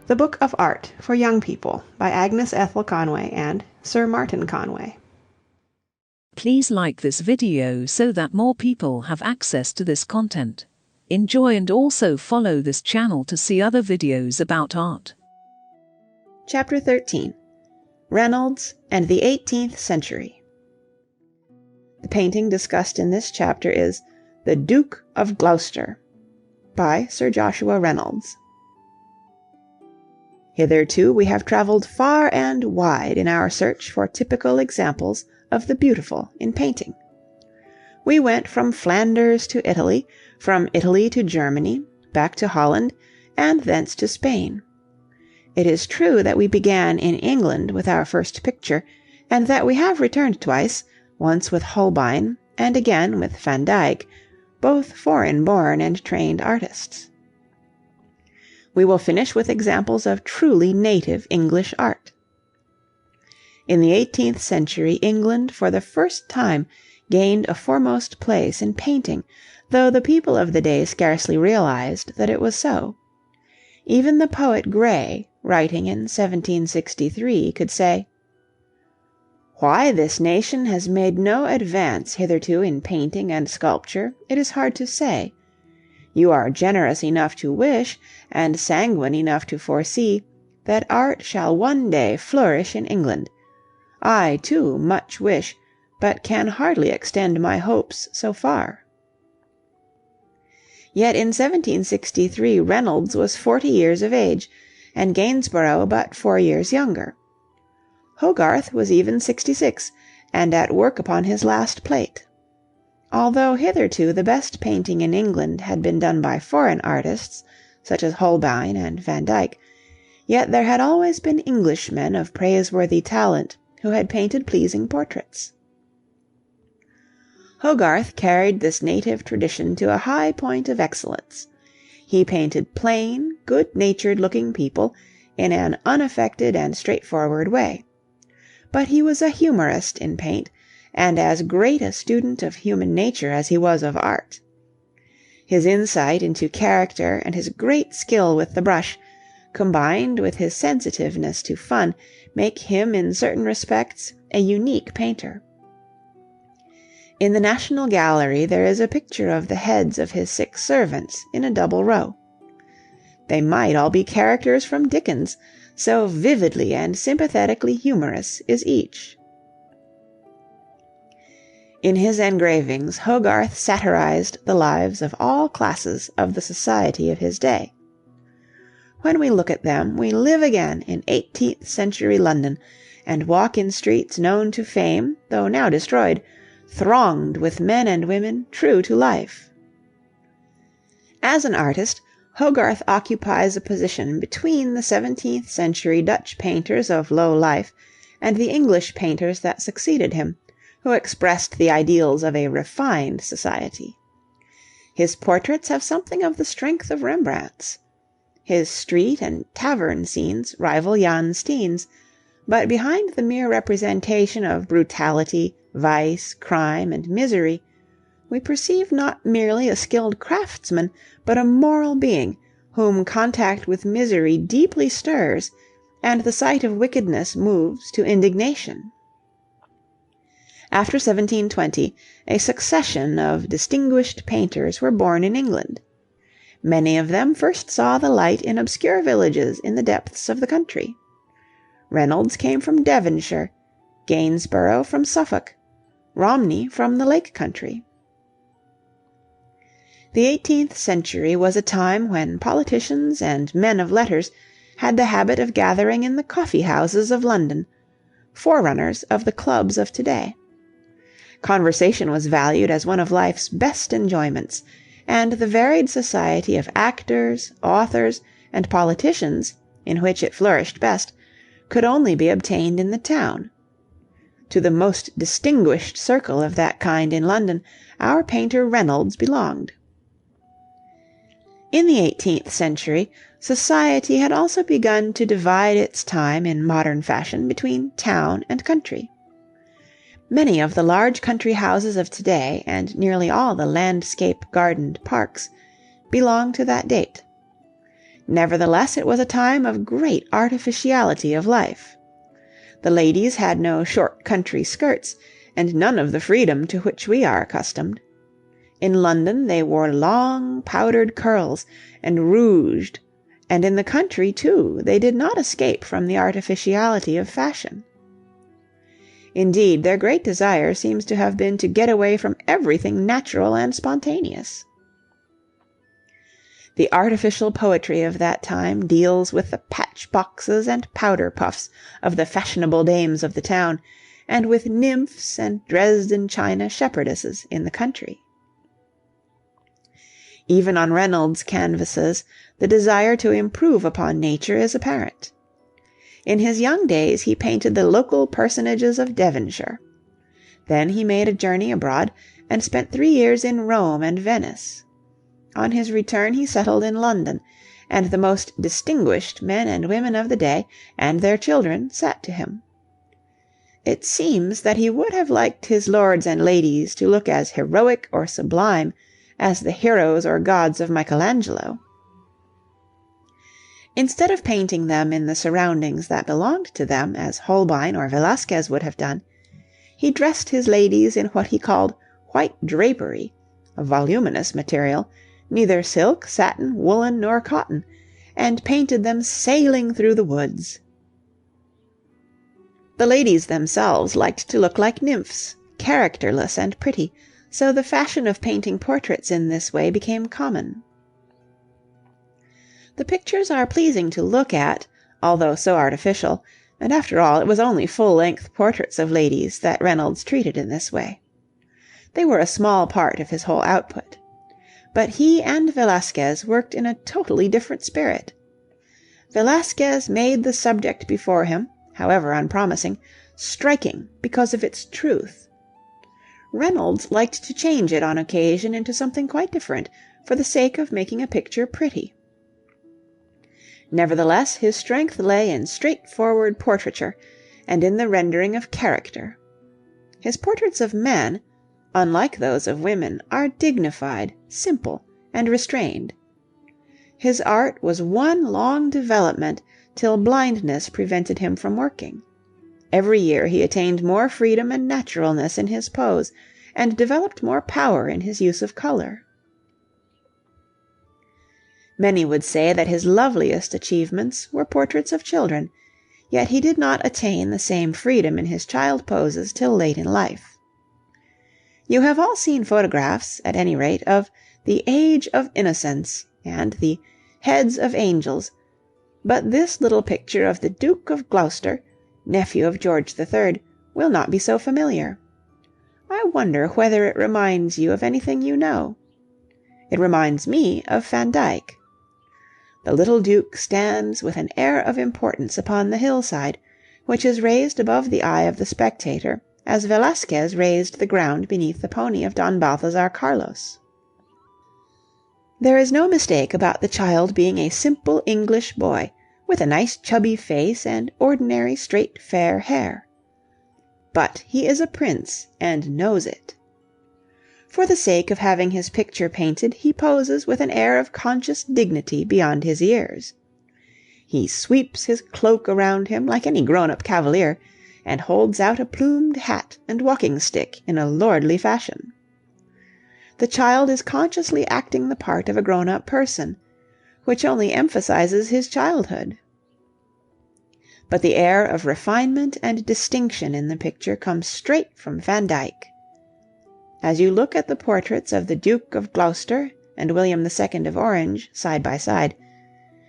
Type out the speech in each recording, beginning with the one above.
The Book of Art for Young People by Agnes Ethel Conway and Sir Martin Conway. Please like this video so that more people have access to this content. Enjoy and also follow this channel to see other videos about art. Chapter 13. Reynolds and the 18th Century. The painting discussed in this chapter is The Duke of Gloucester by Sir Joshua Reynolds. Hitherto we have travelled far and wide in our search for typical examples of the beautiful in painting. We went from Flanders to Italy, from Italy to Germany, back to Holland, and thence to Spain. It is true that we began in England with our first picture, and that we have returned twice, once with Holbein, and again with Van Dyck, both foreign-born and trained artists. We will finish with examples of truly native English art. In the 18th century England for the first time gained a foremost place in painting, though the people of the day scarcely realized that it was so. Even the poet Gray, writing in 1763, could say, "Why this nation has made no advance hitherto in painting and sculpture, it is hard to say. You are generous enough to wish, and sanguine enough to foresee, that art shall one day flourish in England. I, too, much wish, but can hardly extend my hopes so far." Yet in 1763 Reynolds was 40 years of age, and Gainsborough but 4 years younger. Hogarth was even 66, and at work upon his last plate. Although hitherto the best painting in England had been done by foreign artists, such as Holbein and Van Dyck, yet there had always been Englishmen of praiseworthy talent who had painted pleasing portraits. Hogarth carried this native tradition to a high point of excellence. He painted plain, good-natured looking people in an unaffected and straightforward way. But he was a humorist in paint, and as great a student of human nature as he was of art. His insight into character and his great skill with the brush, combined with his sensitiveness to fun, make him in certain respects a unique painter. In the National Gallery there is a picture of the heads of his 6 servants in a double row. They might all be characters from Dickens, so vividly and sympathetically humorous is each. In his engravings Hogarth satirized the lives of all classes of the society of his day. When we look at them we live again in 18th century London, and walk in streets known to fame, though now destroyed, thronged with men and women true to life. As an artist, Hogarth occupies a position between the 17th century Dutch painters of low life and the English painters that succeeded him, who expressed the ideals of a refined society. His portraits have something of the strength of Rembrandt's. His street and tavern scenes rival Jan Steen's, but behind the mere representation of brutality, vice, crime, and misery, we perceive not merely a skilled craftsman, but a moral being, whom contact with misery deeply stirs, and the sight of wickedness moves to indignation. After 1720, a succession of distinguished painters were born in England. Many of them first saw the light in obscure villages in the depths of the country. Reynolds came from Devonshire, Gainsborough from Suffolk, Romney from the Lake Country. The 18th century was a time when politicians and men of letters had the habit of gathering in the coffee-houses of London, forerunners of the clubs of today. Conversation was valued as one of life's best enjoyments, and the varied society of actors, authors, and politicians, in which it flourished best, could only be obtained in the town. To the most distinguished circle of that kind in London our painter Reynolds belonged. In the 18th century, society had also begun to divide its time in modern fashion between town and country. Many of the large country houses of today, and nearly all the landscape gardened parks, belong to that date. Nevertheless, it was a time of great artificiality of life. The ladies had no short country skirts, and none of the freedom to which we are accustomed. In London they wore long powdered curls, and rouged, and in the country, too, they did not escape from the artificiality of fashion. Indeed, their great desire seems to have been to get away from everything natural and spontaneous. The artificial poetry of that time deals with the patch-boxes and powder-puffs of the fashionable dames of the town, and with nymphs and Dresden china shepherdesses in the country. Even on Reynolds' canvases the desire to improve upon nature is apparent. In his young days he painted the local personages of Devonshire. Then he made a journey abroad, and spent 3 years in Rome and Venice. On his return he settled in London, and the most distinguished men and women of the day, and their children, sat to him. It seems that he would have liked his lords and ladies to look as heroic or sublime as the heroes or gods of Michelangelo. Instead of painting them in the surroundings that belonged to them, as Holbein or Velasquez would have done, he dressed his ladies in what he called white drapery, a voluminous material, neither silk, satin, woolen, nor cotton, and painted them sailing through the woods. The ladies themselves liked to look like nymphs, characterless and pretty, so the fashion of painting portraits in this way became common. The pictures are pleasing to look at, although so artificial, and after all it was only full-length portraits of ladies that Reynolds treated in this way. They were a small part of his whole output. But he and Velasquez worked in a totally different spirit. Velasquez made the subject before him, however unpromising, striking because of its truth. Reynolds liked to change it on occasion into something quite different, for the sake of making a picture pretty. Nevertheless, his strength lay in straightforward portraiture, and in the rendering of character. His portraits of men, unlike those of women, are dignified, simple, and restrained. His art was one long development till blindness prevented him from working. Every year he attained more freedom and naturalness in his pose, and developed more power in his use of color. Many would say that his loveliest achievements were portraits of children, yet he did not attain the same freedom in his child poses till late in life. You have all seen photographs, at any rate, of the Age of Innocence and the Heads of Angels, but this little picture of the Duke of Gloucester, nephew of George III, will not be so familiar. I wonder whether it reminds you of anything you know. It reminds me of Van Dyck. The little Duke stands with an air of importance upon the hillside, which is raised above the eye of the spectator, as Velasquez raised the ground beneath the pony of Don Balthazar Carlos. There is no mistake about the child being a simple English boy, with a nice chubby face and ordinary straight fair hair. But he is a prince, and knows it. For the sake of having his picture painted, he poses with an air of conscious dignity beyond his years. He sweeps his cloak around him like any grown-up cavalier, and holds out a plumed hat and walking-stick in a lordly fashion. The child is consciously acting the part of a grown-up person, which only emphasizes his childhood. But the air of refinement and distinction in the picture comes straight from Van Dyck. As you look at the portraits of the Duke of Gloucester and William II of Orange side by side,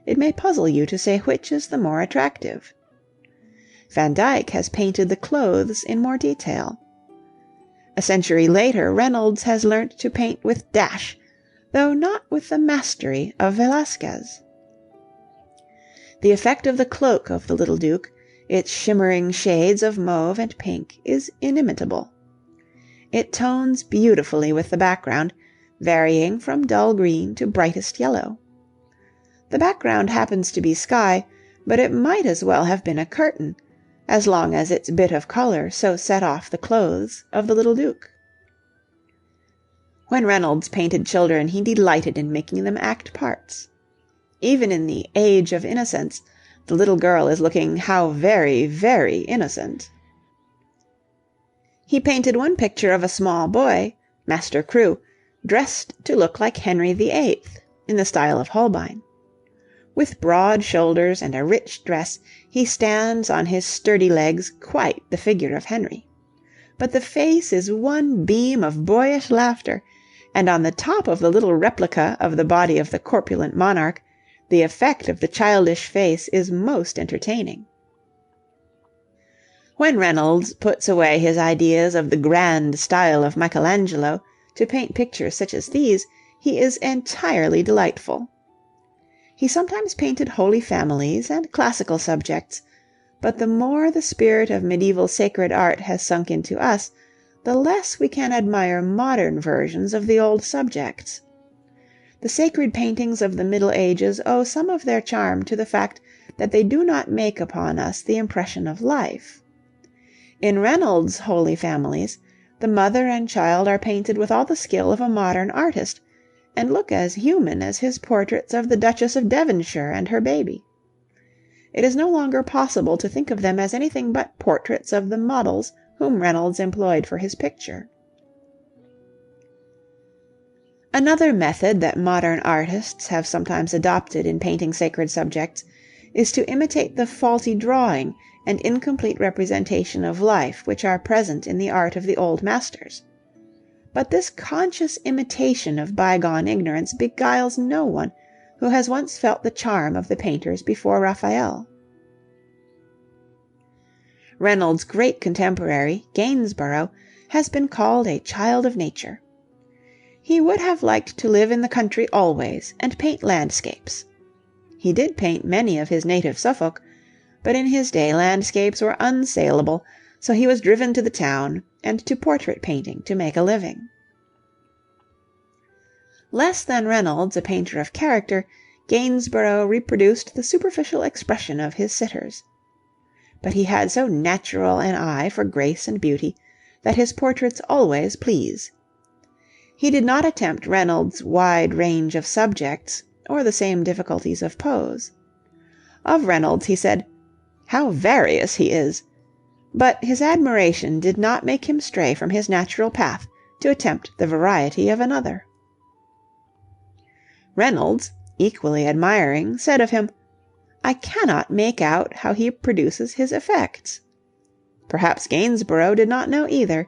it may puzzle you to say which is the more attractive. Van Dyck has painted the clothes in more detail. A century later Reynolds has learnt to paint with dash, though not with the mastery of Velasquez. The effect of the cloak of the little Duke, its shimmering shades of mauve and pink, is inimitable. It tones beautifully with the background, varying from dull green to brightest yellow. The background happens to be sky, but it might as well have been a curtain, as long as its bit of color so set off the clothes of the little Duke. When Reynolds painted children he delighted in making them act parts. Even in the Age of Innocence, the little girl is looking how very, very innocent. He painted one picture of a small boy, Master Crewe, dressed to look like Henry VIII, in the style of Holbein. With broad shoulders and a rich dress, he stands on his sturdy legs quite the figure of Henry. But the face is one beam of boyish laughter, and on the top of the little replica of the body of the corpulent monarch, the effect of the childish face is most entertaining. When Reynolds puts away his ideas of the grand style of Michelangelo to paint pictures such as these, he is entirely delightful. He sometimes painted Holy Families and classical subjects, but the more the spirit of medieval sacred art has sunk into us, the less we can admire modern versions of the old subjects. The sacred paintings of the Middle Ages owe some of their charm to the fact that they do not make upon us the impression of life. In Reynolds' Holy Families, the mother and child are painted with all the skill of a modern artist, and look as human as his portraits of the Duchess of Devonshire and her baby. It is no longer possible to think of them as anything but portraits of the models whom Reynolds employed for his picture. Another method that modern artists have sometimes adopted in painting sacred subjects is to imitate the faulty drawing and incomplete representation of life which are present in the art of the old masters. But this conscious imitation of bygone ignorance beguiles no one who has once felt the charm of the painters before Raphael. Reynolds' great contemporary, Gainsborough, has been called a child of nature. He would have liked to live in the country always and paint landscapes. He did paint many of his native Suffolk, but in his day landscapes were unsaleable, so he was driven to the town and to portrait painting to make a living. Less than Reynolds a painter of character, Gainsborough reproduced the superficial expression of his sitters. But he had so natural an eye for grace and beauty that his portraits always please. He did not attempt Reynolds' wide range of subjects or the same difficulties of pose. Of Reynolds he said, "How various he is!" But his admiration did not make him stray from his natural path to attempt the variety of another. Reynolds, equally admiring, said of him, "I cannot make out how he produces his effects." Perhaps Gainsborough did not know either.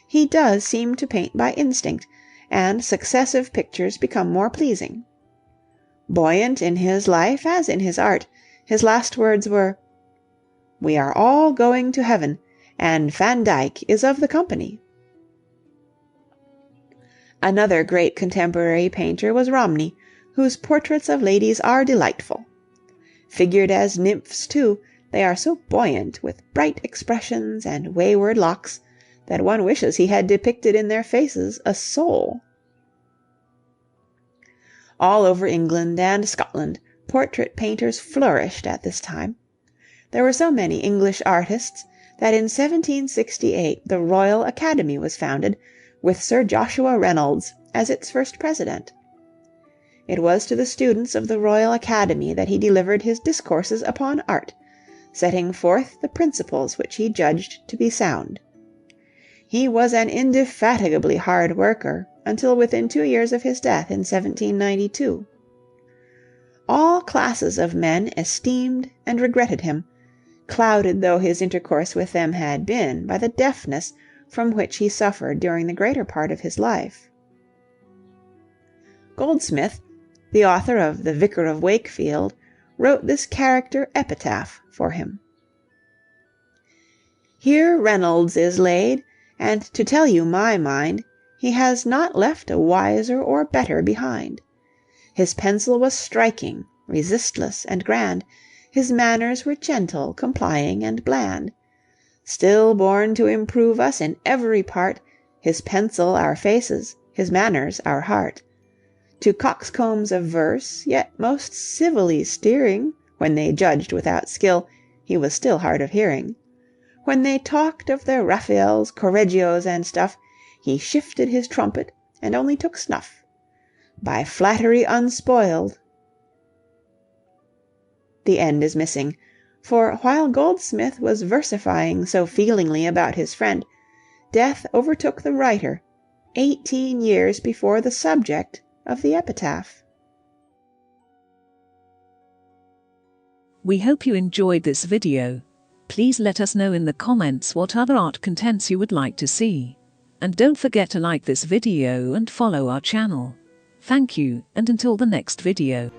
He does seem to paint by instinct, and successive pictures become more pleasing. Buoyant in his life as in his art, his last words were, "We are all going to heaven, and Van Dyck is of the company." Another great contemporary painter was Romney, whose portraits of ladies are delightful. Figured as nymphs, too, they are so buoyant, with bright expressions and wayward locks, that one wishes he had depicted in their faces a soul. All over England and Scotland, portrait painters flourished at this time. There were so many English artists that in 1768 the Royal Academy was founded, with Sir Joshua Reynolds as its first president. It was to the students of the Royal Academy that he delivered his discourses upon art, setting forth the principles which he judged to be sound. He was an indefatigably hard worker until within 2 years of his death in 1792. All classes of men esteemed and regretted him, clouded though his intercourse with them had been by the deafness from which he suffered during the greater part of his life. Goldsmith, the author of The Vicar of Wakefield, wrote this character epitaph for him. "Here Reynolds is laid, and to tell you my mind, he has not left a wiser or better behind. His pencil was striking, resistless, and grand, his manners were gentle, complying, and bland. Still born to improve us in every part, his pencil our faces, his manners our heart. To coxcombs of verse, yet most civilly steering, when they judged without skill, he was still hard of hearing. When they talked of their Raphaels, Correggios, and stuff, he shifted his trumpet, and only took snuff. By flattery unspoiled." The end is missing, for while Goldsmith was versifying so feelingly about his friend, death overtook the writer 18 years before the subject of the epitaph. We hope you enjoyed this video. Please let us know in the comments what other art contents you would like to see. And don't forget to like this video and follow our channel. Thank you, and until the next video.